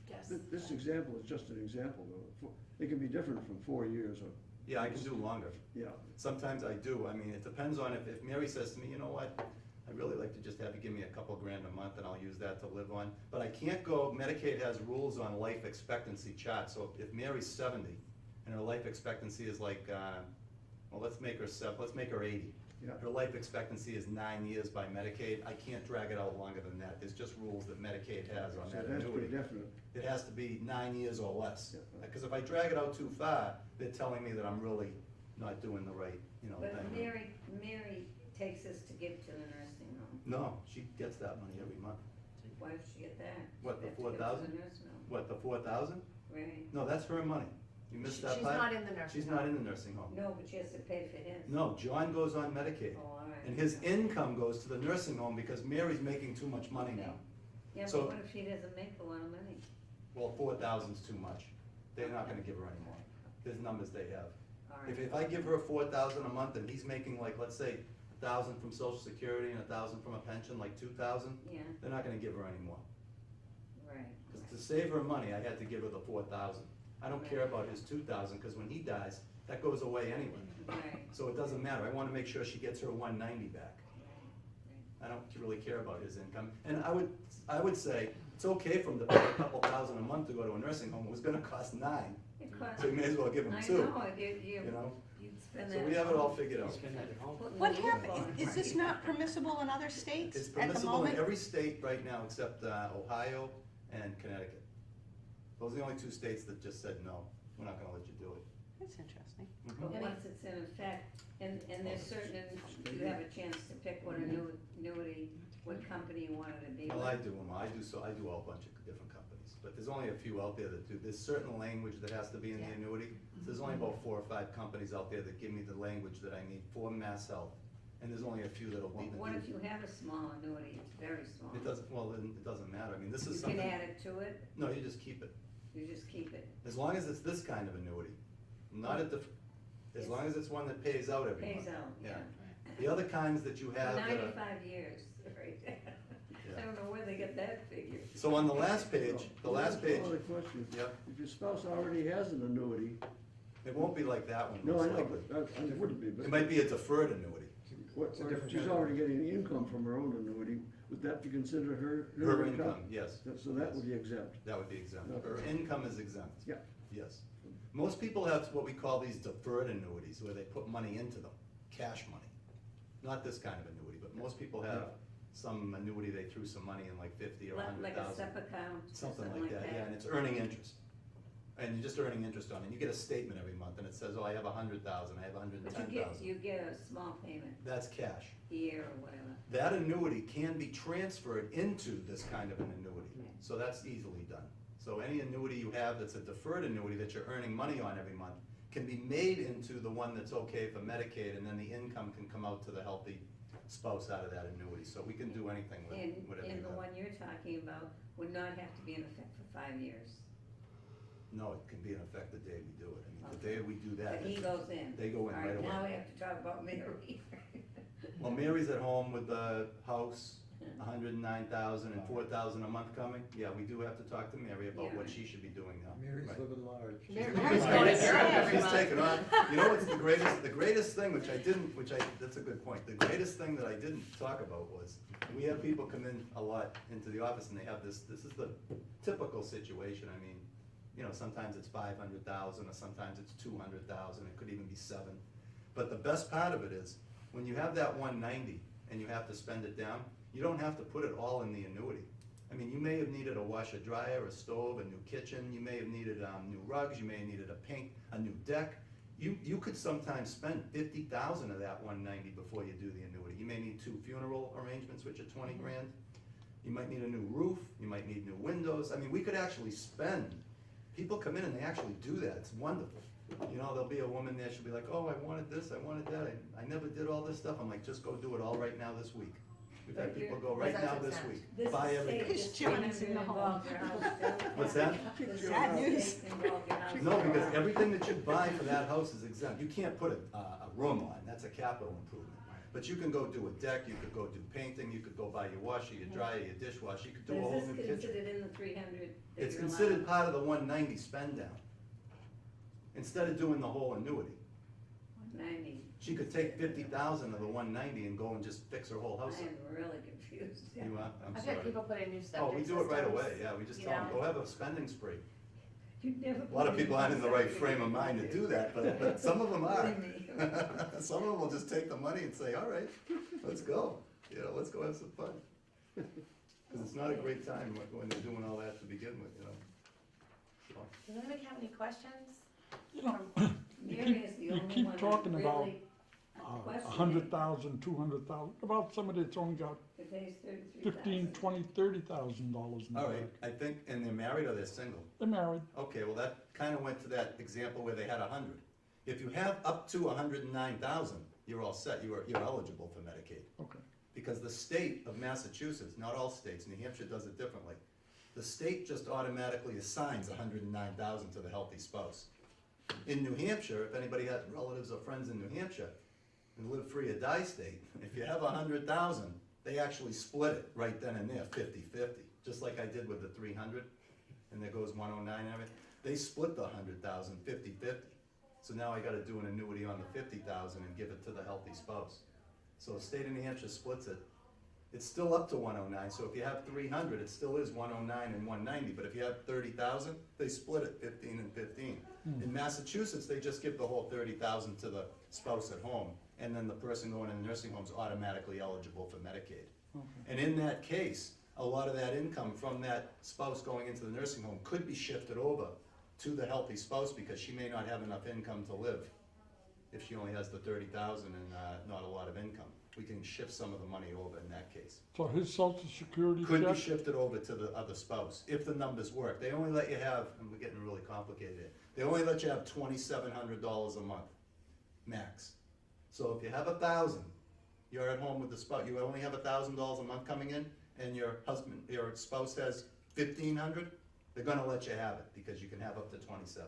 Yes. This example is just an example, though. It can be different from 4 years or, Yeah, I can do longer. yeah. Sometimes I do. I mean, it depends on if Mary says to me, you know what? I'd really like to just have you give me a couple grand a month and I'll use that to live on. But I can't go, Medicaid has rules on life expectancy charts. So if Mary's 70 and her life expectancy is like, well, let's make her 80. Yeah. Her life expectancy is 9 years by Medicaid. I can't drag it out longer than that. There's just rules that Medicaid has on So that that's pretty annuity. definite. It has to be 9 years or less. Yeah. Because if I drag it out too far, they're telling me that I'm really not doing the right, But thing. Mary takes us to give to the nursing home. No, she gets that money every month. Why does she get that? What, the They have to give to 4,000? the nursing home. What, the 4,000? Right. No, that's her money. You missed that She's part? not in the nursing She's home. not in the nursing home. No, but she has to pay for his. No, John goes on Medicaid. Oh, all right. And his income goes to the nursing home because Mary's making too much money now. Yeah, so- but what if she doesn't make a lot of money? Well, 4,000's too much. They're not gonna give her any more. There's numbers they have. All right. If I give her 4,000 a month and he's making like, let's say, 1,000 from Social Security and 1,000 from a pension, like 2,000, Yeah, they're not gonna give her any more. right. Because to save her money, I had to give her the 4,000. I don't care about his 2,000, because when he dies, that goes away anyway. Right. So it doesn't matter. I wanna make sure she gets her 190 back. I don't really care about his income. And I would say, it's okay for him to pay a couple thousand a month to go to a nursing home. It was gonna cost 9, It costs- so you may as well give him I 2, know, you know? you'd spend So that. we have it all figured out. Spend that at home. putting What the roof happened, on. is this not permissible in other states It's at the permissible in moment? every state right now except Ohio and Connecticut. Those are the only 2 states that just said, no, we're not gonna let you do it. That's interesting. But Any- once it's in effect, and there's certain, you have a chance to pick what annuity, what company you want it to be Well, with. I do them, I do all a bunch of different companies, but there's only a few out there that do. There's certain language that has to be in the Yeah. annuity. There's only about 4 or 5 companies out there that give me the language that I need for Mass Health, and there's only a few that'll Well, even what do. if you have a small annuity, it's very small? It doesn't, well, then it doesn't matter. I mean, this is You something. can add it to it, No, you just keep it. you just keep it, As long as it's this kind of annuity, not at the, as long as it's one that pays out every month. pays out, yeah. The other kinds that you For have that are. 95 years, right? I don't know where they get that figure. So on the last page, Another question. Yep. If your spouse already has an annuity, it won't be like that one, no, most I know, likely. but it wouldn't be, It but might be a deferred annuity. What, It's a or if different she's kind of- already getting income from her own annuity, would that be considered her Her income, yes. So that would be exempt. That would be exempt. Okay. Her income is exempt. Yeah. Yes. Most people have what we call these deferred annuities, where they put money into them, cash money. Not this kind of annuity, but most people have some annuity, they threw some money in, like 50 or Like a 100,000. SEP account or Something like that, yeah, and it's earning interest. And you're just earning interest on it. You get a statement every month, and it says, oh, I have 100,000, I have But 110,000. you get a small payment That's cash. a year or whatever. That annuity can be transferred into this kind of an annuity, so that's easily done. So any annuity you have that's a deferred annuity that you're earning money on every month can be made into the one that's okay for Medicaid, and then the income can come out to the healthy spouse out of that annuity. So we can do anything with whatever And you the have. one you're talking about would not have to be in effect for 5 years. No, it can be in effect the day we do it. I mean, the Okay. day we do that. But he goes in. They go in All right away. Now we have to talk about Mary. Well, Mary's at home with the house, 109,000 and 4,000 a month coming. Yeah, we do have to talk to Mary about what she should be doing now. Mary's Right. living large. Mary's going to Europe every She's month. taking on, you know what's the greatest thing, that's a good point. The greatest thing that I didn't talk about was, we have people come in a lot into the office and they have this is the typical situation. I mean, you know, sometimes it's 500,000 or sometimes it's 200,000, it could even be 7. But the best part of it is, when you have that 190 and you have to spend it down, you don't have to put it all in the annuity. I mean, you may have needed a washer dryer, a stove, a new kitchen, you may have needed new rugs, you may have needed a new deck. You could sometimes spend 50,000 of that 190 before you do the annuity. You may need 2 funeral arrangements, which are 20 grand. You might need a new roof, you might need new windows. I mean, we could actually spend, people come in and they actually do that, it's wonderful. You know, there'll be a woman there, she'll be like, oh, I wanted this, I wanted that, I never did all this stuff. I'm like, just go do it all right now this week. We've had But people you're- go right That's now this exempt. week, This buy everything. estate Chris is John is in the 300 home. involved your house, too. What's that? This Sad estate news. involved your house. No, because everything that you buy for that house is exempt. You can't put a room on, that's a capital improvement. But you can go do a deck, you could go do painting, you could go buy your washer, your dryer, your dishwasher, you could do a But whole is new this kitchen. considered in the 300 that It's you're considered allowed? part of the 190 spend down. Instead of doing the whole annuity. 190. She could take 50,000 of the 190 and go and just fix her whole I house. am really confused. You are, I'm I've sorry. had people put in new septic Oh, we do it right systems, away, yeah, we just you tell them, know. go have a spending spree. You never A lot of put people aren't in the in right something frame of mind to you do want that, but some of them are. Believe me. Some of them will just take the money and say, all right, let's go, you know, let's go have some fun. Cause it's not a great time when they're doing all that to begin with, you know. So, Does anybody have any questions? You know, Mary is the you only keep one that talking about, really questioned it. 100,000, 200,000, about somebody that's only got It pays 33,000. 15, 20, $30,000 in the All bank. right, I think, and they're married or they're single? They're married. Okay, well, that kinda went to that example where they had 100. If you have up to 109,000, you're all set, you're eligible for Medicaid. Okay. Because the state of Massachusetts, not all states, New Hampshire does it differently. The state just automatically assigns 109,000 to the healthy spouse. In New Hampshire, if anybody has relatives or friends in New Hampshire, in live free or die state, if you have 100,000, they actually split it right then and there, 50-50, just like I did with the 300, and there goes 109 and everything. They split the 100,000, 50-50. So now I gotta do an annuity on the 50,000 and give it to the healthy spouse. So the state of New Hampshire splits it. It's still up to 109, so if you have 300, it still is 109 and 190, but if you have 30,000, they split it 15 and 15. In Massachusetts, they just give the whole 30,000 to the spouse at home, and then the person going in the nursing home is automatically eligible for Medicaid. And in that case, a lot of that income from that spouse going into the nursing home could be shifted over to the healthy spouse because she may not have enough income to live if she only has the 30,000 and not a lot of income. We can shift some of the money over in that case. So his social security Could be check, shifted over to the other spouse, if the numbers work. They only let you have, and we're getting really complicated here, they only let you have $2,700 a month, max. So if you have 1,000, you're at home with the spouse, you only have $1,000 a month coming in, and your spouse has 1,500, they're gonna let you have it, because you can have up to 27.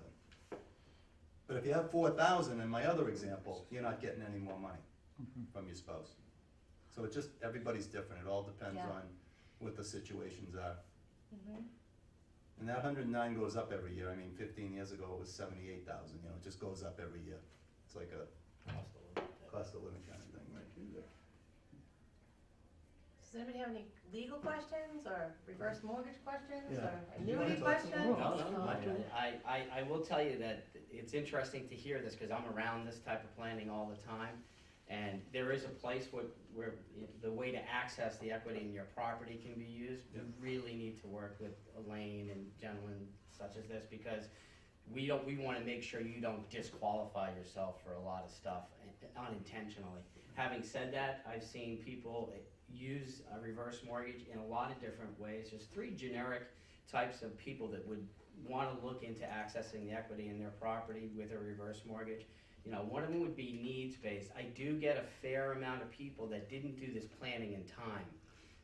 But if you have 4,000, in my other example, you're not getting any more money from your spouse. So it just, everybody's different, it all depends Yeah. on what the situations are. Mhm. And that 109 goes up every year, I mean, 15 years ago, it was 78,000, you know, it just goes up every year. It's like a cost of living kind of thing, right? Does anybody have any legal questions or reverse mortgage questions Yeah. or Did you wanna annuity talk some questions? more? No, I will tell you that it's interesting to hear this, because I'm around this type of planning all the time. And there is a place where the way to access the equity in your property can be used. We really need to work with Elaine and gentlemen such as this, because we wanna make sure you don't disqualify yourself for a lot of stuff unintentionally. Having said that, I've seen people use a reverse mortgage in a lot of different ways. There's three generic types of people that would wanna look into accessing the equity in their property with a reverse mortgage. You know, one of them would be needs-based. I do get a fair amount of people that didn't do this planning in time.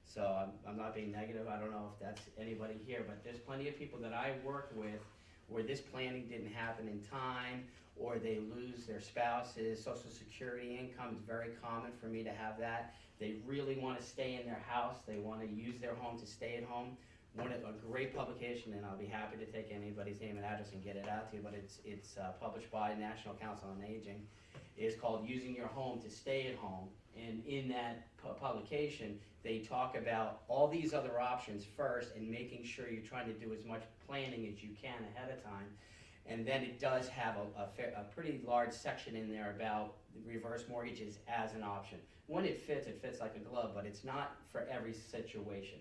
So I'm not being negative, I don't know if that's anybody here, but there's plenty of people that I work with where this planning didn't happen in time, or they lose their spouse's social security income. It's very common for me to have that. They really wanna stay in their house, they wanna use their home to stay at home. A great publication, and I'll be happy to take anybody's name and address and get it out to you, but it's published by National Council on Aging. It's called Using Your Home to Stay at Home, and in that publication, they talk about all these other options first and making sure you're trying to do as much planning as you can ahead of time. And then it does have a pretty large section in there about reverse mortgages as an option. When it fits like a glove, but it's not for every situation.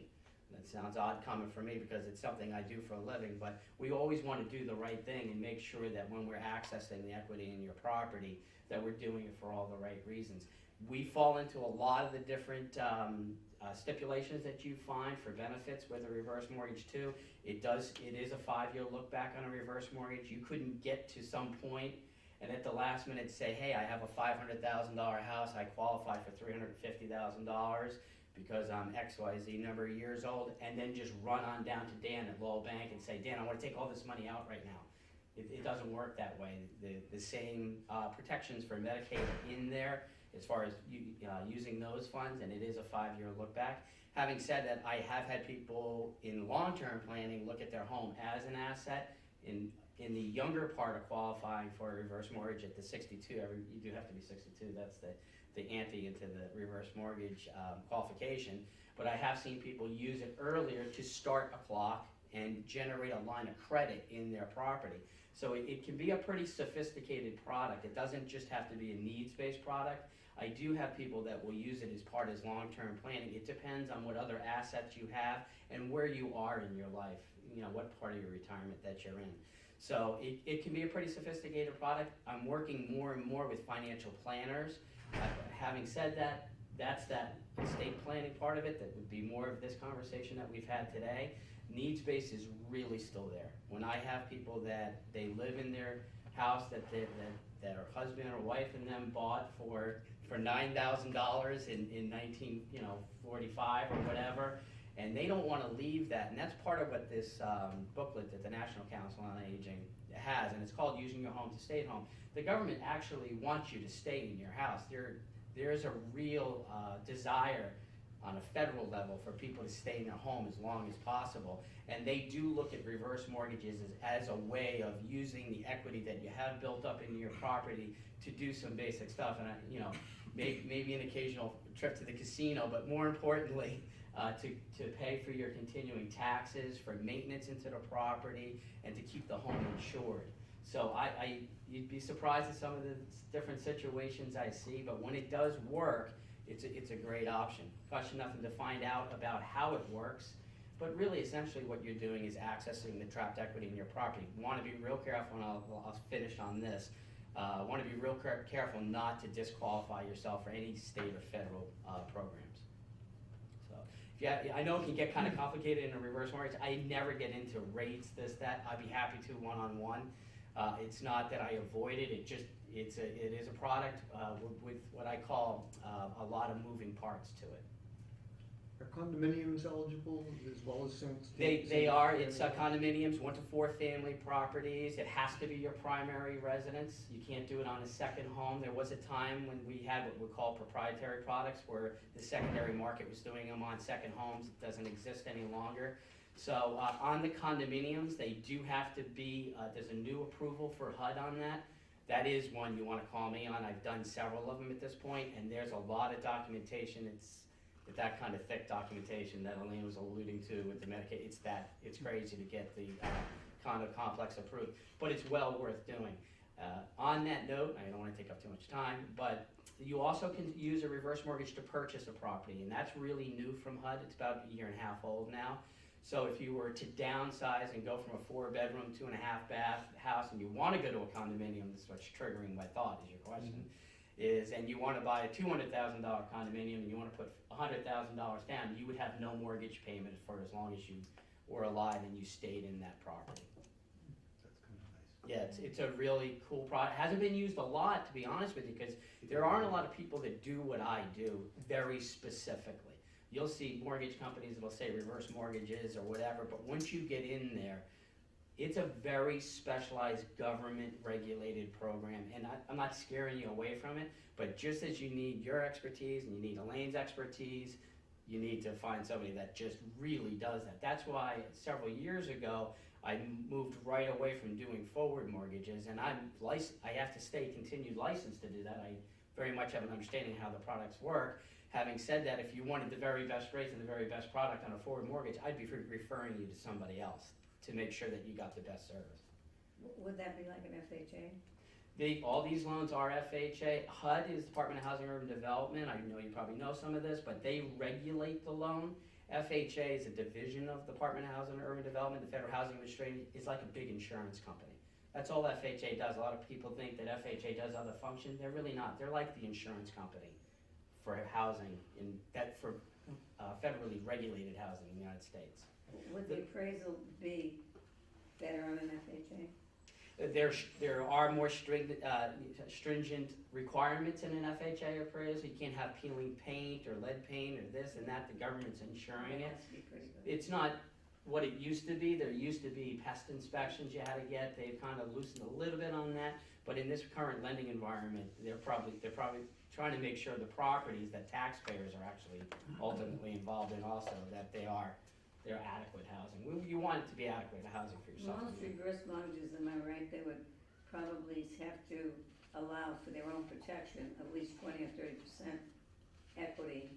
That sounds odd coming from me because it's something I do for a living, but we always want to do the right thing and make sure that when we're accessing the equity in your property, that we're doing it for all the right reasons. We fall into a lot of the different stipulations that you find for benefits with a reverse mortgage too. It is a 5-year look back on a reverse mortgage. You couldn't get to some point and at the last minute say, hey, I have a $500,000 house, I qualify for $350,000 because I'm XYZ number of years old, and then just run on down to Dan at Lowell Bank and say, Dan, I want to take all this money out right now. It doesn't work that way. The same protections for Medicaid are in there as far as using those funds, and it is a 5-year look back. Having said that, I have had people in long-term planning look at their home as an asset. In the younger part of qualifying for a reverse mortgage at the 62, you do have to be 62, that's the ante into the reverse mortgage qualification, but I have seen people use it earlier to start a clock and generate a line of credit in their property. So it can be a pretty sophisticated product. It doesn't just have to be a needs-based product. I do have people that will use it as part of long-term planning. It depends on what other assets you have and where you are in your life, you know, what part of your retirement that you're in. So it can be a pretty sophisticated product. I'm working more and more with financial planners. Having said that, that's that estate planning part of it. That would be more of this conversation that we've had today. Needs-based is really still there. When I have people that they live in their house that her husband or wife and them bought for $9,000 in 1945 or whatever, and they don't want to leave that, and that's part of what this booklet that the National Council on Aging has, and it's called Using Your Home to Stay at Home. The government actually wants you to stay in your house. There's a real desire on a federal level for people to stay in their home as long as possible, and they do look at reverse mortgages as a way of using the equity that you have built up in your property to do some basic stuff, and maybe an occasional trip to the casino, but more importantly, to pay for your continuing taxes, for maintenance into the property, and to keep the home insured. So you'd be surprised at some of the different situations I see, but when it does work, it's a great option. Costs you nothing to find out about how it works, but really essentially what you're doing is accessing the trapped equity in your property. You want to be real careful, and I'll finish on this. Want to be real careful not to disqualify yourself for any state or federal programs. I know it can get kind of complicated in a reverse mortgage. I never get into rates, this, that. I'd be happy to one-on-one. It's not that I avoid it. It is a product with what I call a lot of moving parts to it. Are condominiums eligible as well as single? They are. It's condominiums, 1 to 4 family properties. It has to be your primary residence. You can't do it on a second home. There was a time when we had what we call proprietary products where the secondary market was doing them on second homes. It doesn't exist any longer. So on the condominiums, they do have to be, there's a new approval for HUD on that. That is one you want to call me on. I've done several of them at this point, and there's a lot of documentation. that kind of thick documentation that Elaine was alluding to with the Medicaid, it's crazy to get the condo complex approved, but it's well worth doing. On that note, I don't wanna take up too much time, but you also can use a reverse mortgage to purchase a property, and that's really new from HUD. It's about a year and a half old now. So if you were to downsize and go from a 4-bedroom, 2.5-bath house, and you wanna go to a condominium, this is what's triggering my thought, is your question, is, and you wanna buy a $200,000 condominium, and you wanna put $100,000 down, you would have no mortgage payment for as long as you were alive and you stayed in that property. That's kind of nice. Yeah, it's a really cool product. Hasn't been used a lot, to be honest with you, because there aren't a lot of people that do what I do very specifically. You'll see mortgage companies that'll say reverse mortgages or whatever, but once you get in there, it's a very specialized government-regulated program, and I'm not scaring you away from it, but just as you need your expertise and you need Elaine's expertise, you need to find somebody that just really does that. That's why several years ago, I moved right away from doing forward mortgages, and I have to stay continued licensed to do that. I very much have an understanding of how the products work. Having said that, if you wanted the very best rates and the very best product on a forward mortgage, I'd be referring you to somebody else to make sure that you got the best service. Would that be like an FHA? All these loans are FHA. HUD is Department of Housing and Urban Development. I know you probably know some of this, but they regulate the loan. FHA is a division of the Department of Housing and Urban Development. The Federal Housing Administration is like a big insurance company. That's all FHA does. A lot of people think that FHA does other functions. They're really not. They're like the insurance company for housing for federally regulated housing in the United States. Would the appraisal be better on an FHA? There are more stringent requirements in an FHA appraisal. You can't have peeling paint or lead paint or this and that. The government's insuring it. That has to be pretty good. It's not what it used to be. There used to be pest inspections you had to get. They've kind of loosened a little bit on that. But in this current lending environment, they're probably trying to make sure the properties that taxpayers are actually ultimately involved in also, that they're adequate housing. You want it to be adequate housing for yourself. Most reverse mortgages, am I right, they would probably have to allow for their own protection at least 20 or 30% equity.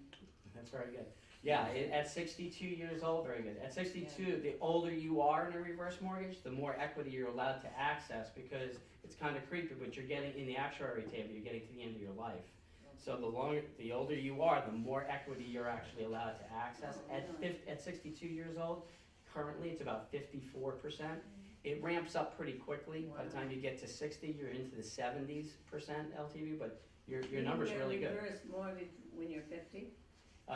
That's very good. Yeah, at 62 years old, very good. At 62, the older you are in a reverse mortgage, the more equity you're allowed to access, because it's kind of creepy, but you're getting, in the actuary table, you're getting to the end of your life. So the older you are, the more equity you're actually allowed to access. At 62 years old, currently it's about 54%. It ramps up pretty quickly. By the time you get to 60, you're into the 70s% LTV, but your number's really good. Reverse mortgage when you're 50?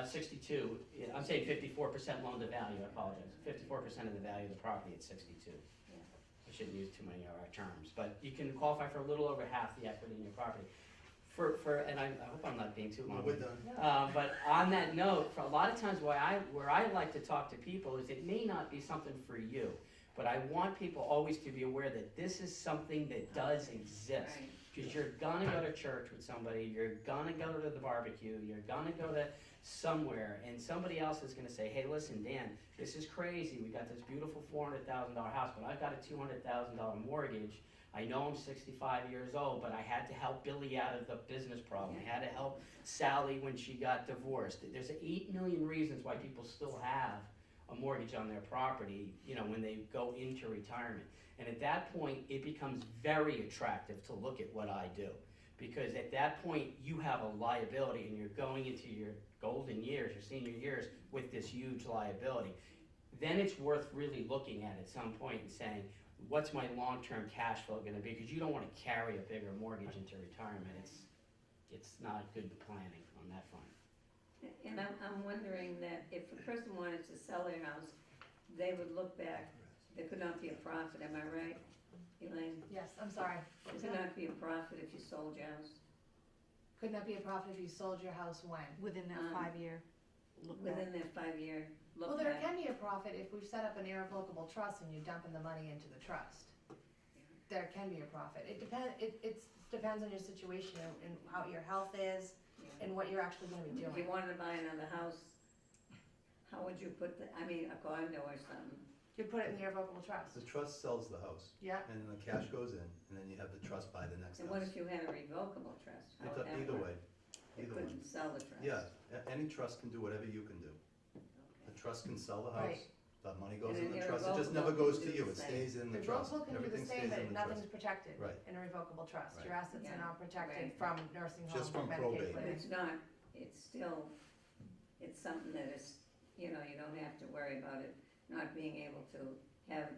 62, I'm saying 54% loan to value, I apologize. 54% of the value of the property at 62. Yeah. I shouldn't use too many of our terms, but you can qualify for a little over half the equity in your property. And I hope I'm not being too long. We're done. But on that note, for a lot of times where I like to talk to people is it may not be something for you, but I want people always to be aware that this is something that does exist. Right. Because you're gonna go to church with somebody, you're gonna go to the barbecue, you're gonna go to somewhere, and somebody else is gonna say, hey, listen, Dan, this is crazy. We got this beautiful $400,000 house, but I've got a $200,000 mortgage. I know I'm 65 years old, but I had to help Billy out of the business problem. I had to help Sally when she got divorced. There's 8 million reasons why people still have a mortgage on their property, when they go into retirement. And at that point, it becomes very attractive to look at what I do. Because at that point, you have a liability and you're going into your golden years, your senior years, with this huge liability. Then it's worth really looking at some point and saying, what's my long-term cash flow gonna be? Because you don't wanna carry a bigger mortgage into retirement. It's not good planning on that front. And I'm wondering that if a person wanted to sell their house, they would look back, there could not be a profit, am I right, Elaine? Yes, I'm sorry. There could not be a profit if you sold your house? Could not be a profit if you sold your house when? Within that 5-year look back. Within their 5-year Well, look there back? can be a profit if we've set up an irrevocable trust and you're dumping the money into the trust. There can be a profit. It depends on your situation and how your health is and what you're actually gonna be If doing. you wanted to buy another house, how would you put a condo or something? You put it in the irrevocable trust. The trust sells the house, Yeah, and then the cash goes in, and then you have the trust buy the next And what house. if you had a revocable trust? How would that Either work? way, They either couldn't one. sell the trust. Yeah, any trust can do whatever you can do. The trust can sell the house, Right. the money goes And in the an trust, it just never irrevocable goes can to do you, the it same. stays in the trust. Revocable can do the Everything same, stays but in the nothing's trust. protected Right. in a revocable trust. Right. Your assets Yeah. are not protected Right. from nursing homes, Just from Medicaid probate. But plans. it's not, it's still, it's something that is, you know, you don't have to worry about it not being able to have,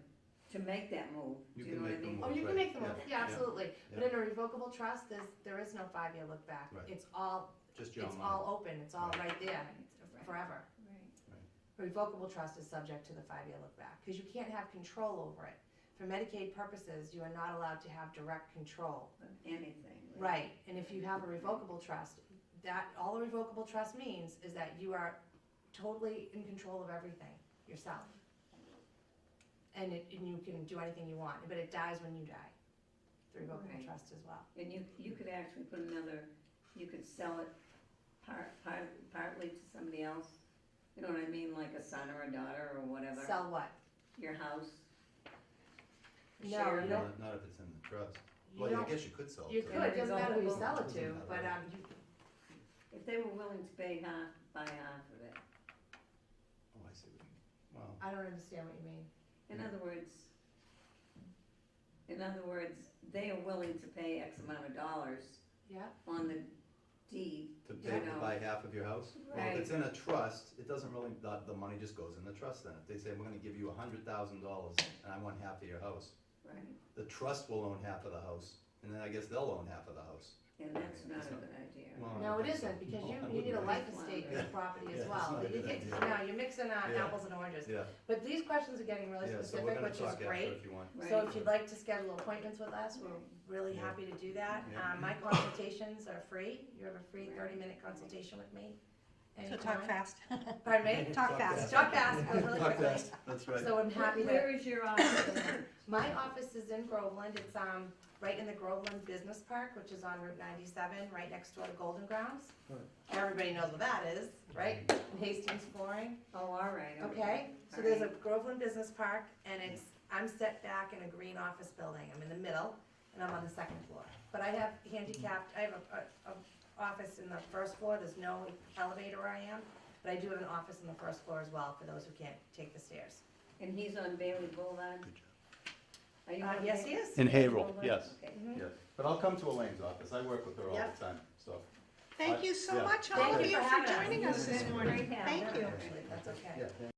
to make that move. You Do can know what make I the mean? move. Oh, you can Right. make the Yeah. move, yeah, Yeah. absolutely. But Yeah. in a revocable trust, there is no 5-year look back. Right. It's all, Just your it's money. all open, it's all Right. right there, Right. forever. Right. A revocable trust is subject to the 5-year look back, because you can't have control over it. For Medicaid purposes, you are not allowed to have direct control. Of anything. Right, and if you have a revocable trust, all a revocable trust means is that you are totally in control of everything yourself. And you can do anything you want, but it dies when you die. The revocable Right. trust as well. And you could actually put another, you could sell it partly to somebody else. You know what I mean, like a son or a daughter or whatever. Sell what? Your house. No, Share you it. don't- Not if it's in the trust. You Well, I don't- guess you could sell it. You to could, them. it doesn't matter who you sell it Doesn't to, matter. but, If they were willing to pay half, buy half of it. Oh, I see what you mean. Well, I don't understand what you mean. In other words, they are willing to pay X amount of dollars Yeah, on the deed. to Yeah. pay to buy half of your house? Well, Right. if it's in a trust, it doesn't really, the money just goes in the trust then. If they say, we're gonna give you $100,000 and I want half of your house, Right. the trust will own half of the house, and then I guess they'll own half of the house. And that's not a good idea. Well, no, it I think so. isn't, because No, I you wouldn't need a think life so. estate in Yeah. the property Yeah, as it's well. not a good idea. No, you're mixing Yeah. apples and oranges. Yeah, But these questions are getting really yeah, so we're specific, gonna which is talk after great. if you want. Right. So if you'd like to schedule appointments with us, we're really Yeah. happy to do that. Yeah. My consultations are free. You have a free 30-minute consultation with me. So talk anytime. fast. Pardon me? Talk fast. Talk fast, go really Talk quickly. fast, that's right. So I'm happy Where to, is your office? my office is in Groveland. It's right in the Groveland Business Park, which is on Route 97, right next door to Golden Grounds. Right. Everybody knows what that is, right? In Hastings Flooring. Oh, all right. Okay, so there's a Groveland Business Park, and I'm set back in a green office building, I'm in the middle, and I'm on the second floor. But I have handicapped, I have a office in the first floor, there's no elevator where I am, but I do have an office in the first floor as well, for those who can't take the stairs. And he's on Bailey Boulevard? Are you on Yes, Bailey- he is. In Haverhill, Boulevard? yes. Okay. Mhm. Yes, but I'll come to Elaine's office, I work with her all Yep. the time, so. Thank you so Yeah. much, all Thank of you you, for for having us. joining us this Great morning. having Thank you. you. Actually, that's okay. Yeah.